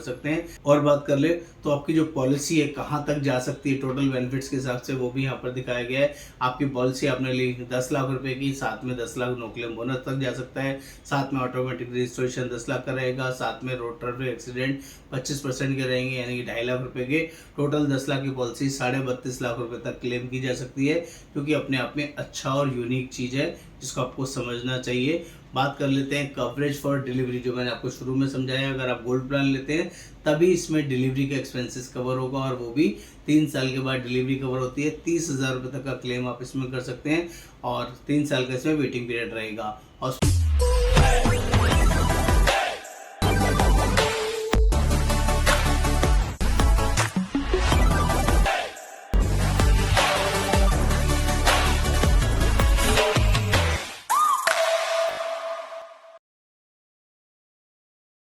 सकते हैं। और बात कर ले तो आपकी जो पॉलिसी है कहाँ तक जा सकती है टोटल बेनिफिट्स के हिसाब से, वो भी यहाँ पर दिखाया गया है। आपकी पॉलिसी आपने ली 10 लाख रुपए की, साथ में 10 लाख नो क्लेम बोनस तक जा सकता है, साथ में ऑटोमेटिक रजिस्ट्रेशन 10 लाख का रहेगा, साथ में रोड ट्रैफिक एक्सीडेंट 25% के रहेंगे यानी कि 2.5 लाख रुपए के। टोटल 10 लाख की पॉलिसी 32.5 लाख रुपए तक क्लेम की जा सकती है, क्योंकि अपने आप में अच्छा और यूनिक चीज़ है जिसको आपको समझना चाहिए। बात कर लेते हैं कवरेज फॉर डिलीवरी, जो मैंने आपको शुरू में समझाया। अगर आप गोल्ड प्लान लेते हैं तभी इसमें डिलीवरी के एक्सपेंसेस कवर होगा, और वो भी 3 साल के बाद डिलीवरी कवर होती है। 30,000 रुपये तक का क्लेम आप इसमें कर सकते हैं, और 3 साल का इसमें वेटिंग पीरियड रहेगा। और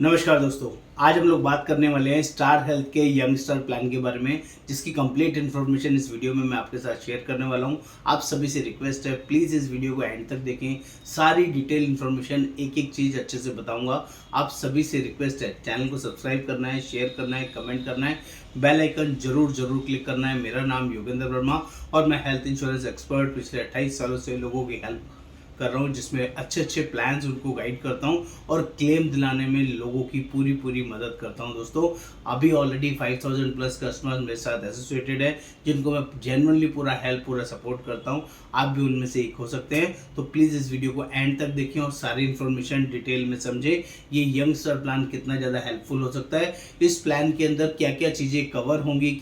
नमस्कार दोस्तों, आज हम लोग बात करने वाले हैं स्टार हेल्थ के यंगस्टर प्लान के बारे में, जिसकी कंप्लीट इन्फॉर्मेशन इस वीडियो में मैं आपके साथ शेयर करने वाला हूं। आप सभी से रिक्वेस्ट है, प्लीज़ इस वीडियो को एंड तक देखें। सारी डिटेल इन्फॉर्मेशन, एक एक चीज़ अच्छे से बताऊंगा। आप सभी से रिक्वेस्ट है, चैनल को सब्सक्राइब करना है, शेयर करना है, कमेंट करना है, बेल आइकन जरूर क्लिक करना है। मेरा नाम योगेंद्र वर्मा और मैं हेल्थ इंश्योरेंस एक्सपर्ट पिछले 28 सालों से लोगों की हेल्प कर रहा हूँ, जिसमें अच्छे अच्छे प्लान्स उनको गाइड करता हूँ और क्लेम दिलाने में लोगों की पूरी मदद करता हूँ। दोस्तों, अभी ऑलरेडी 5000 प्लस कस्टमर्स मेरे साथ एसोसिएटेड है, जिनको मैं जेन्युइनली पूरा हेल्प, पूरा सपोर्ट करता हूँ। आप भी उनमें से एक हो सकते हैं। तो प्लीज़ इस वीडियो को एंड तक देखें और सारी इन्फॉर्मेशन डिटेल में समझें। ये यंगस्टर प्लान कितना ज़्यादा हेल्पफुल हो सकता है, इस प्लान के अंदर क्या क्या चीज़ें कवर होंगी,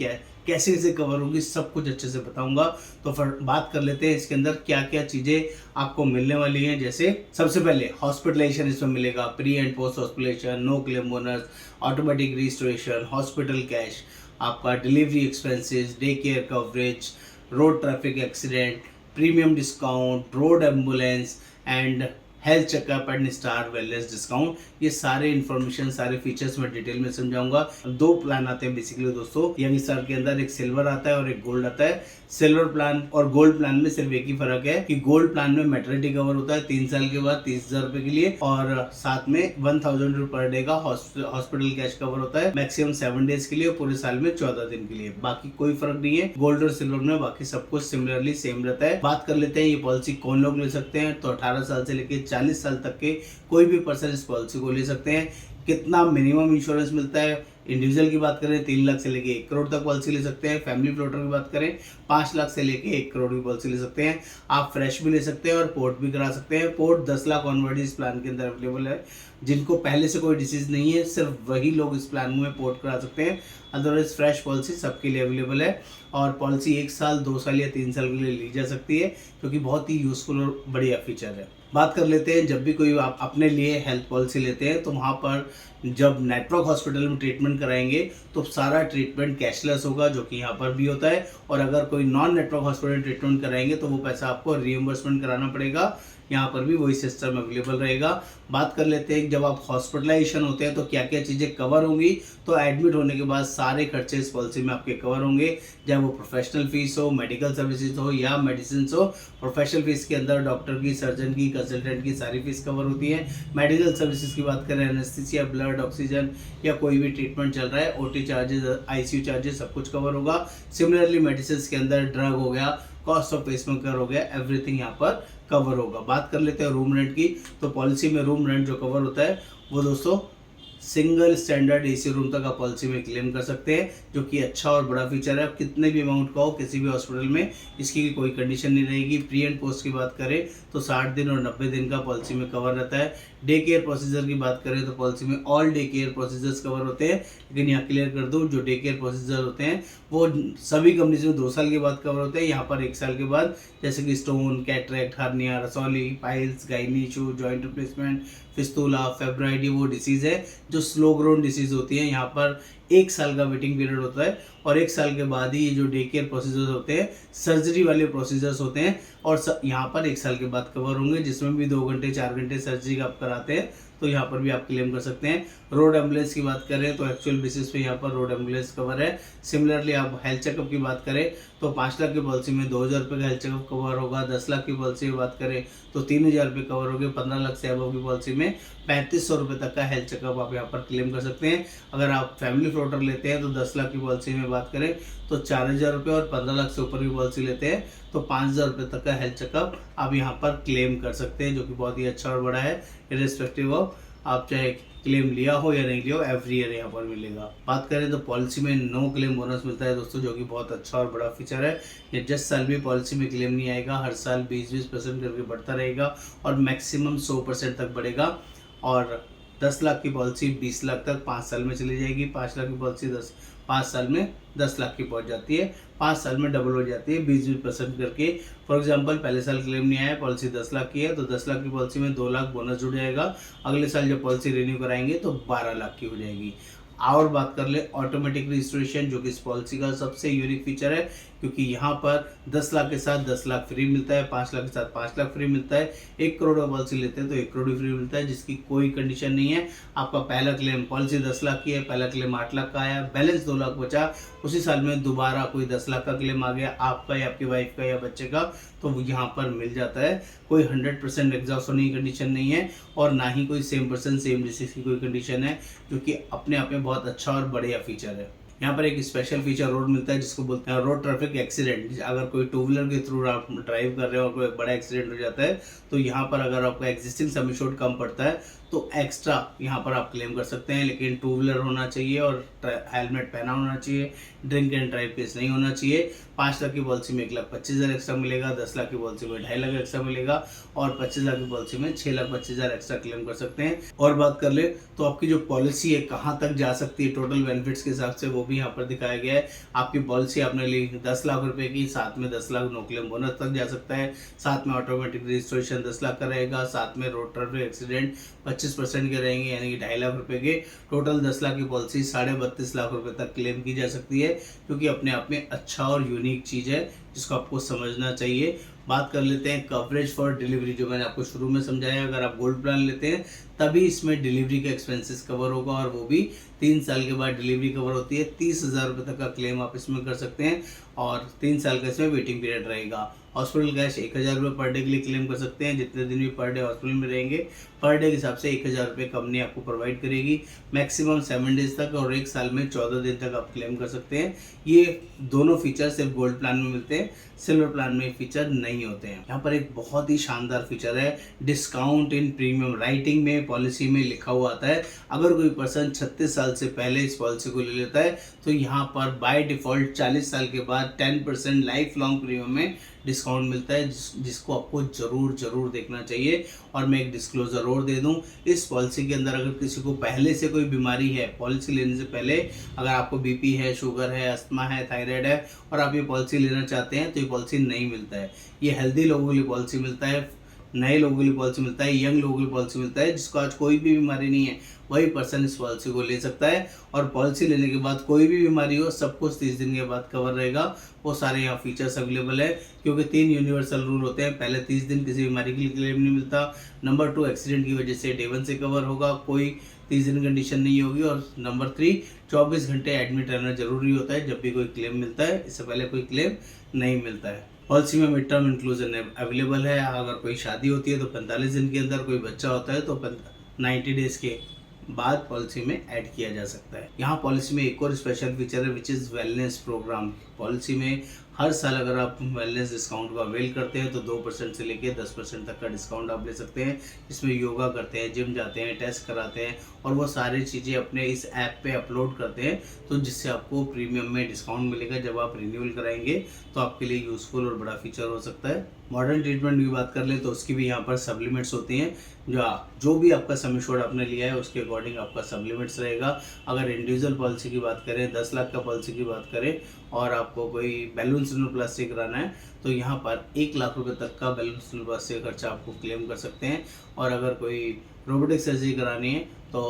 कैसे कवर होगी, सब कुछ अच्छे से बताऊंगा। तो फिर बात कर लेते हैं इसके अंदर क्या क्या चीज़ें आपको मिलने वाली हैं। जैसे सबसे पहले हॉस्पिटलाइजेशन इसमें मिलेगा, pre and post hospitalisation, no claim bonus, automatic registration, hospital cash, आपका delivery expenses, day care coverage, road traffic accident, premium discount, road ambulance and health checkup and star wellness discount. ये सारे information, सारे features मैं detail में समझाऊंगा। 2 plan आते हैं basically दोस्तों यंग स्टार के अंदर, एक सिल्वर आता है और एक गोल्ड आता है। सिल्वर प्लान और गोल्ड प्लान में सिर्फ एक ही फर्क है कि गोल्ड प्लान में मैटरनिटी कवर होता है 3 साल के बाद 30,000 रुपए के लिए, और साथ में 1000 रुपए पर डे का हॉस्पिटल कैश कवर होता है, मैक्सिमम 7 डेज के लिए और पूरे साल में 14 दिन के लिए। बाकी कोई फर्क नहीं है गोल्ड और सिल्वर में, बाकी सब कुछ सिमिलरली सेम रहता है। बात कर लेते हैं ये पॉलिसी कौन लोग ले सकते हैं। तो 18 साल से लेकर 40 साल तक के कोई भी पर्सन इस पॉलिसी को ले सकते हैं। कितना मिनिमम इंश्योरेंस मिलता है, इंडिविजुअल की बात करें 3 लाख से लेके 1 करोड़ तक पॉलिसी ले सकते हैं। फैमिली फ्लोटर की बात करें 5 लाख से लेके 1 करोड़ की पॉलिसी ले सकते हैं। आप फ्रेश भी ले सकते हैं और पोर्ट भी करा सकते हैं। पोर्ट 10 लाख ऑनवर्ड इस प्लान के अंदर अवेलेबल है। जिनको पहले से कोई डिसीज नहीं है, सिर्फ वही लोग इस प्लान में पोर्ट करा सकते हैं। अदरवाइज फ्रेश पॉलिसी सबके लिए अवेलेबल है, और पॉलिसी 1 साल, 2 साल या 3 साल के लिए ली जा सकती है, क्योंकि बहुत ही यूजफुल और बढ़िया फीचर है। बात कर लेते हैं, जब भी कोई आप अपने लिए हेल्थ पॉलिसी लेते हैं तो वहाँ पर जब नेटवर्क हॉस्पिटल में ट्रीटमेंट कराएंगे तो सारा ट्रीटमेंट कैशलेस होगा, जो कि यहाँ पर भी होता है। और अगर कोई नॉन नेटवर्क हॉस्पिटल ट्रीटमेंट कराएंगे तो वो पैसा आपको रीइंबर्समेंट कराना पड़ेगा। यहाँ पर भी वही सिस्टम अवेलेबल रहेगा। बात कर लेते हैं जब आप हॉस्पिटलाइजेशन होते हैं तो क्या क्या चीज़ें कवर होंगी। तो एडमिट होने के बाद सारे खर्चे इस पॉलिसी में आपके कवर होंगे, चाहे वो प्रोफेशनल फीस हो, मेडिकल सर्विसेज हो या मेडिसिन हो। प्रोफेशनल फीस के अंदर डॉक्टर की, सर्जन की, कंसल्टेंट की सारी फीस कवर होती है। मेडिकल सर्विसेज की बात करें, एनेस्थीसिया, ब्लड, ऑक्सीजन या कोई भी ट्रीटमेंट चल रहा है, ओटी चार्जेस, आईसीयू चार्जेस, सब कुछ कवर होगा। सिमिलरली मेडिसिन के अंदर ड्रग हो गया, कॉस्ट ऑफ पेसमेकर हो गया, एवरीथिंग यहाँ पर कवर होगा। बात कर लेते हैं रूम रेंट की। तो पॉलिसी में रूम रेंट जो कवर होता है वो दोस्तों सिंगल स्टैंडर्ड एसी रूम तक आप पॉलिसी में क्लेम कर सकते हैं, जो कि अच्छा और बड़ा फीचर है। आप कितने भी अमाउंट का हो किसी भी हॉस्पिटल में, इसकी कोई कंडीशन नहीं रहेगी। प्री एंड पोस्ट की बात करें तो 60 दिन और 90 दिन का पॉलिसी में कवर रहता है। डे केयर प्रोसीजर की बात करें तो पॉलिसी में all day care procedures cover होते हैं। लेकिन यहाँ क्लियर कर दूँ, जो डे केयर प्रोसीजर होते हैं वो सभी कंपनीज में 2 साल के बाद कवर होते हैं, यहाँ पर 1 साल के बाद। जैसे कि स्टोन, कैटरेक्ट, हर्निया, रसौली, piles, gynae issue, joint replacement, fistula, fibroid वो डिसीज़ है जो स्लो ग्रोन डिसीज़ होती है। यहाँ पर 1 साल का वेटिंग पीरियड होता है, और 1 साल के बाद ही ये जो डे केयर प्रोसीजर्स होते हैं, सर्जरी वाले प्रोसीजर्स होते हैं, और यहाँ पर 1 साल के बाद कवर होंगे, जिसमें भी 2 घंटे 4 घंटे सर्जरी का आप कराते हैं तो यहाँ पर भी आप क्लेम कर सकते हैं। रोड एम्बुलेंस की बात करें तो एक्चुअल बेसिस पे यहाँ पर रोड एम्बुलेंस कवर है। सिमिलरली आप हेल्थ चेकअप की बात करें तो 5 लाख की पॉलिसी में 2,000 रुपये का हेल्थ चेकअप कवर होगा। 10 लाख की पॉलिसी की बात करें तो 3,000 रुपये कवर होंगे। 15 लाख से अबव की पॉलिसी में 3,500 रुपये तक का हेल्थ चेकअप आप यहाँ पर क्लेम कर सकते हैं। अगर आप फैमिली फ्लोटर लेते हैं तो 10 लाख की पॉलिसी में बात करें तो 4,000 रुपये, और 15 लाख से ऊपर की पॉलिसी लेते हैं तो 5,000 रुपये तक का हेल्थ चेकअप आप यहाँ पर क्लेम कर सकते हैं, जो कि बहुत ही अच्छा और बड़ा है। इर्रिस्पेक्टिव ऑफ आप चाहे क्लेम लिया हो या नहीं लिया हो, एवरी ईयर यहाँ पर मिलेगा। बात करें तो पॉलिसी में नो क्लेम बोनस मिलता है दोस्तों, जो कि बहुत अच्छा और बड़ा फीचर है। ये जिस साल भी पॉलिसी में क्लेम नहीं आएगा, हर साल 20% करके बढ़ता रहेगा और मैक्सिमम 100% तक बढ़ेगा। और 10 लाख की पॉलिसी 20 लाख तक 5 साल में चली जाएगी। 5 लाख की पॉलिसी 5 साल में 10 लाख की पहुंच जाती है। 5 साल में डबल हो जाती है 20% करके। फॉर एग्जांपल पहले साल क्लेम नहीं आया, पॉलिसी 10 लाख की है तो 10 लाख की पॉलिसी में 2 लाख बोनस जुड़ जाएगा। अगले साल जब पॉलिसी रिन्यू कराएंगे तो 12 लाख की हो जाएगी। और बात कर ले ऑटोमेटिक रजिस्ट्रेशन, जो कि इस पॉलिसी का सबसे यूनिक फीचर है, क्योंकि यहाँ पर 10 लाख के साथ 10 लाख फ्री मिलता है, 5 लाख के साथ 5 लाख फ्री मिलता है, 1 करोड़ का पॉलिसी लेते हैं तो 1 करोड़ फ्री मिलता है, जिसकी कोई कंडीशन नहीं है। आपका पहला क्लेम, पॉलिसी 10 लाख की है, पहला क्लेम 8 लाख का आया, बैलेंस 2 लाख बचा, उसी साल में दोबारा कोई 10 लाख का क्लेम आ गया आपका या आपकी वाइफ का या बच्चे का, तो वो यहाँ पर मिल जाता है। कोई 100% एग्जॉस्ट होने की कंडीशन नहीं है, और ना ही कोई सेम पर्सन सेम डिसीज की कोई कंडीशन है, जो कि अपने आप में बहुत अच्छा और बढ़िया फीचर है। यहाँ पर एक स्पेशल फीचर रोड मिलता है, जिसको बोलते हैं रोड ट्रैफिक एक्सीडेंट। अगर कोई टू व्हीलर के थ्रू आप ड्राइव कर रहे हो और कोई बड़ा एक्सीडेंट हो जाता है तो यहाँ पर अगर आपका एक्जिस्टिंग सम एश्योर्ड कम पड़ता है तो एक्स्ट्रा यहाँ पर आप क्लेम कर सकते हैं। लेकिन टू व्हीलर होना चाहिए और हेलमेट पहना होना चाहिए, ड्रिंक एंड ड्राइव केस नहीं होना चाहिए। 5 लाख की पॉलिसी में 1,25,000 एक्स्ट्रा मिलेगा, 10 लाख की पॉलिसी में 2.5 लाख एक्स्ट्रा मिलेगा, और 25 लाख की पॉलिसी में 6,25,000 एक्स्ट्रा क्लेम कर सकते हैं। और बात कर ले तो आपकी जो पॉलिसी है कहाँ तक जा सकती है टोटल बेनिफिट्स के हिसाब से, वो भी यहाँ पर दिखाया गया है। आपकी पॉलिसी आपने ली 10 लाख रुपए की, साथ में 10 लाख नो क्लेम बोनस तक जा सकता है, साथ में ऑटोमेटिक रजिस्ट्रेशन 10 लाख का रहेगा, साथ में रोड ट्रैफिक एक्सीडेंट 25% के रहेंगे, यानी कि 2.5 लाख रुपए के। टोटल 10 लाख की पॉलिसी 32.5 लाख रुपए तक क्लेम की जा सकती है, क्योंकि अपने आप में अच्छा और यूनिक चीज़ है जिसको आपको समझना चाहिए। बात कर लेते हैं कवरेज फॉर डिलीवरी, जो मैंने आपको शुरू में समझाया। अगर आप गोल्ड प्लान लेते हैं तभी इसमें डिलीवरी का एक्सपेंसेस कवर होगा, और वो भी 3 साल के बाद डिलीवरी कवर होती है। 30,000 रुपये तक का क्लेम आप इसमें कर सकते हैं, और 3 साल का इसमें वेटिंग पीरियड रहेगा। हॉस्पिटल कैश 1,000 रुपये पर डे के लिए क्लेम कर सकते हैं, जितने दिन भी पर डे हॉस्पिटल में रहेंगे पर डे के हिसाब से 1,000 रुपये कंपनी आपको प्रोवाइड करेगी, मैक्सिमम 7 डेज तक, और 1 साल में 14 दिन तक आप क्लेम कर सकते हैं। ये दोनों फीचर सिर्फ गोल्ड प्लान में मिलते हैं, सिल्वर प्लान में फीचर नहीं होते हैं। यहाँ पर एक बहुत ही शानदार फीचर है, डिस्काउंट इन प्रीमियम। राइटिंग में पॉलिसी में लिखा हुआ आता है, अगर कोई पर्सन 36 साल से पहले इस पॉलिसी को ले लेता है तो यहाँ पर बाय डिफ़ॉल्ट 40 साल के बाद 10% लाइफ लॉन्ग प्रीमियम में डिस्काउंट मिलता है, जिसको आपको ज़रूर देखना चाहिए। और मैं एक डिस्क्लोजर और दे दूं, इस पॉलिसी के अंदर अगर किसी को पहले से कोई बीमारी है, पॉलिसी लेने से पहले अगर आपको बीपी है, शुगर है, अस्थमा है, थायराइड है, और आप ये पॉलिसी लेना चाहते हैं तो ये पॉलिसी नहीं मिलता है। ये हेल्दी लोगों के लिए पॉलिसी मिलता है, नए लोगों के लिए पॉलिसी मिलता है, यंग लोगों के लिए पॉलिसी मिलता है। जिसको आज कोई भी बीमारी नहीं है वही पर्सन इस पॉलिसी को ले सकता है, और पॉलिसी लेने के बाद कोई भी बीमारी हो सब कुछ 30 दिन के बाद कवर रहेगा। वो सारे यहाँ फीचर्स अवेलेबल है, क्योंकि 3 यूनिवर्सल रूल होते हैं। पहले 30 दिन किसी बीमारी के लिए क्लेम नहीं मिलता, नंबर 2 एक्सीडेंट की वजह से डे 1 से कवर होगा, कोई 30 दिन कंडीशन नहीं होगी, और नंबर 3 24 घंटे एडमिट रहना जरूरी होता है जब भी कोई क्लेम मिलता है, इससे पहले कोई क्लेम नहीं मिलता है। पॉलिसी में मिड टर्म इंक्लूजन अवेलेबल है। अगर कोई शादी होती है तो 45 दिन के अंदर, कोई बच्चा होता है तो 90 डेज के बाद पॉलिसी में ऐड किया जा सकता है। यहाँ पॉलिसी में एक और स्पेशल फीचर है, which is wellness program. Policy में हर साल अगर आप वेलनेस डिस्काउंट का अवेल करते हैं तो 2% से लेके 10% तक का डिस्काउंट आप ले सकते हैं। इसमें योगा करते हैं, जिम जाते हैं, टेस्ट कराते हैं, और वो सारी चीज़ें अपने इस ऐप पे अपलोड करते हैं, तो जिससे आपको प्रीमियम में डिस्काउंट मिलेगा। जब आप रिन्यूअल कराएंगे तो आपके लिए यूज़फुल और बड़ा फीचर हो सकता है। मॉडर्न ट्रीटमेंट की बात कर ले तो उसकी भी यहाँ पर सप्लीमेंट्स होती हैं, जो भी आपका सम एश्योर्ड आपने लिया है उसके अकॉर्डिंग आपका सप्लीमेंट्स रहेगा। अगर इंडिविजुअल पॉलिसी की बात करें, 10 लाख का पॉलिसी की बात करें, और आपको कोई बैलून सिनोप्लास्टी कराना है तो यहाँ पर 1 लाख रुपए तक का बैलून सिनोप्लास्टी का खर्चा आपको क्लेम कर सकते हैं। और अगर कोई रोबोटिक सर्जरी करानी है तो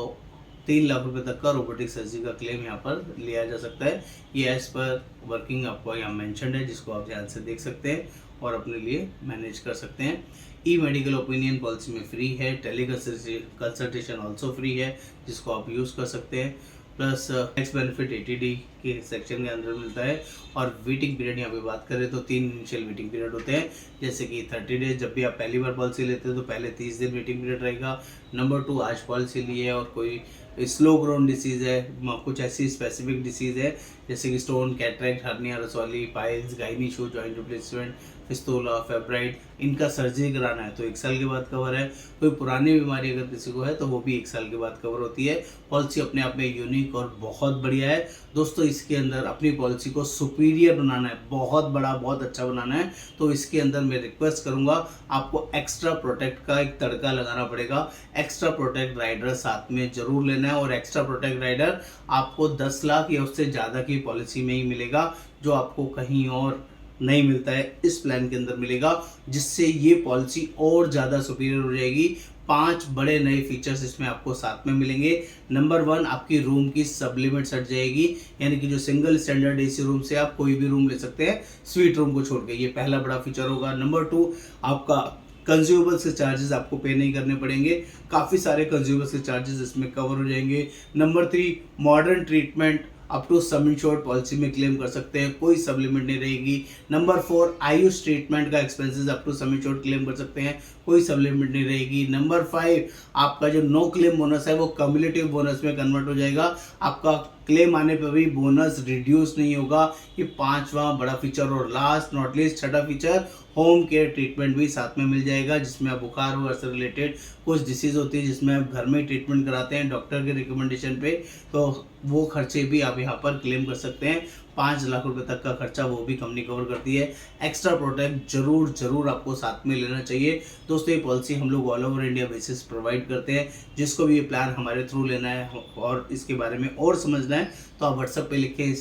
3 लाख रुपए तक का रोबोटिक सर्जरी का क्लेम यहाँ पर लिया जा सकता है। ये एज पर वर्किंग आपको यहाँ मेंशन्ड है, जिसको आप ध्यान से देख सकते हैं और अपने लिए मैनेज कर सकते हैं। ई मेडिकल ओपिनियन पॉलिसी में फ्री है, टेली कंसल्टेशन ऑल्सो फ्री है, जिसको आप यूज़ कर सकते हैं। प्लस टैक्स बेनिफिट 80D के सेक्शन के अंदर मिलता है। और वेटिंग पीरियड यहाँ पे बात करें तो 3 इनिशियल वेटिंग पीरियड होते हैं, जैसे कि 30 डेज जब भी आप पहली बार पॉलिसी लेते हैं तो पहले 30 दिन वेटिंग पीरियड रहेगा। नंबर 2, आज पॉलिसी ली है और कोई स्लो ग्रोन डिसीज़ है, कुछ ऐसी स्पेसिफिक डिसीज़ है जैसे कि स्टोन, कैटरेक्ट, हर्निया, रसौली, piles, gynae issue, joint replacement, fistula, fibroid, इनका सर्जरी कराना है तो 1 साल के बाद कवर है। कोई पुरानी बीमारी अगर किसी को है तो वो भी 1 साल के बाद कवर होती है। पॉलिसी अपने आप में यूनिक और बहुत बढ़िया है दोस्तों। इसके अंदर अपनी पॉलिसी को सुपीरियर बनाना है, बहुत बड़ा, बहुत अच्छा बनाना है, तो इसके अंदर मैं रिक्वेस्ट करूंगा आपको एक्स्ट्रा प्रोटेक्ट का एक तड़का लगाना पड़ेगा। एक्स्ट्रा प्रोटेक्ट राइडर साथ में जरूर लेना है और एक्स्ट्रा प्रोटेक्ट राइडर आपको 10 लाख या उससे ज़्यादा की पॉलिसी में ही मिलेगा, जो आपको कहीं और नहीं मिलता है, इस प्लान के अंदर मिलेगा, जिससे ये पॉलिसी और ज़्यादा सुपीरियर हो जाएगी। 5 बड़े नए फीचर्स इसमें आपको साथ में मिलेंगे। नंबर 1, आपकी रूम की सब लिमिट हट जाएगी, यानी कि जो सिंगल स्टैंडर्ड एसी रूम से आप कोई भी रूम ले सकते हैं स्वीट रूम को छोड़ के, ये पहला बड़ा फीचर होगा। नंबर 2, आपका कंज्यूमेबल्स के चार्जेस आपको पे नहीं करने पड़ेंगे, काफ़ी सारे कंज्यूमेबल्स के चार्जेस इसमें कवर हो जाएंगे। Number 3, modern treatment up to sum insured policy में क्लेम कर सकते हैं, कोई सब लिमिट नहीं रहेगी। नंबर 4, आयुष ट्रीटमेंट का expenses up to sum insured claim कर सकते हैं, कोई सब लिमिट नहीं रहेगी। नंबर 5, आपका जो नो क्लेम बोनस है वो कम्युलेटिव बोनस में कन्वर्ट हो जाएगा, आपका क्लेम आने पर भी बोनस रिड्यूस नहीं होगा। ये 5वां बड़ा फीचर। और लास्ट नॉट लीस्ट 6ठा फीचर, होम केयर ट्रीटमेंट भी साथ में मिल जाएगा, जिसमें आप बुखार वगैरह से रिलेटेड कुछ डिसीज़ होती है जिसमें आप घर में ट्रीटमेंट कराते हैं डॉक्टर के रिकमेंडेशन पे, तो वो खर्चे भी आप यहाँ पर क्लेम कर सकते हैं। 5 लाख रुपए तक का खर्चा वो भी कंपनी कवर करती है। एक्स्ट्रा प्रोटेक्ट जरूर आपको साथ में लेना चाहिए दोस्तों। ये पॉलिसी हम लोग all over India basis provide करते हैं, जिसको भी ये प्लान हमारे थ्रू लेना है और इसके बारे में और समझना है तो आप व्हाट्सएप पे लिखें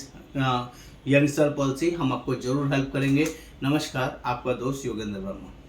यंगस्टर पॉलिसी, हम आपको जरूर हेल्प करेंगे। नमस्कार, आपका दोस्त योगेंद्र वर्मा।